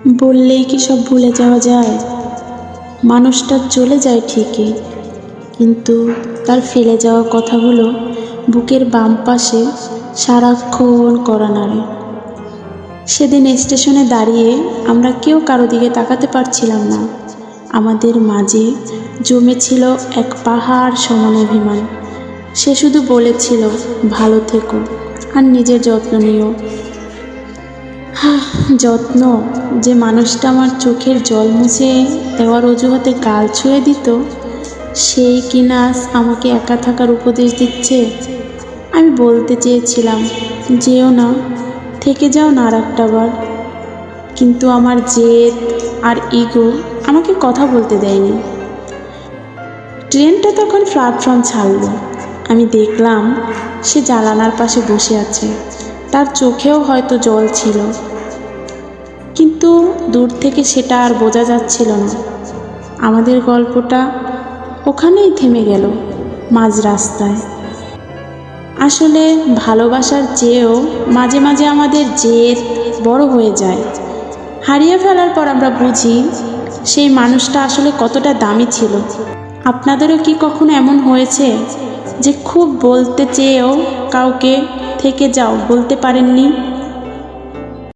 বললেই কি সব ভুলে যাওয়া যায়? মানুষটা চলে যায় ঠিকই, কিন্তু তার ফেলে যাওয়া কথাগুলো বুকের বাম পাশে সারাক্ষণ কড়া নাড়ে। সেদিন স্টেশনে দাঁড়িয়ে আমরা কেউ কারো দিকে তাকাতে পারছিলাম না। আমাদের মাঝে জমেছিল এক পাহাড় সমান অভিমান। সে শুধু বলেছিল, ভালো থেকো আর নিজের যত্ন নিও। যত্ন, যে মানুষটা আমার চোখের জল মুছে দেওয়ার অজুহাতে গাল ছুঁয়ে দিত, সেই কিনা আজ আমাকে একা থাকার উপদেশ দিচ্ছে। আমি বলতে চেয়েছিলাম, যেও না, থেকে যাও না আর একটা বার, কিন্তু আমার জেদ আর ইগো আমাকে কথা বলতে দেয়নি। ট্রেনটা তখন প্ল্যাটফর্ম ছাড়ল। আমি দেখলাম সে জানালার পাশে বসে আছে। তার চোখেও হয়তো জল ছিল, কিন্তু দূর থেকে সেটা আর বোঝা যাচ্ছিল না। আমাদের গল্পটা ওখানেই থেমে গেল, মাঝ রাস্তায়। আসলে ভালোবাসার চেয়েও মাঝে মাঝে আমাদের জেদ বড় হয়ে যায়। হারিয়ে ফেলার পর আমরা বুঝি সেই মানুষটা আসলে কতটা দামি ছিল। আপনাদেরও কি কখনো এমন হয়েছে যে খুব বলতে চেয়েও কাউকে থেকে যাও বলতে পারেননি?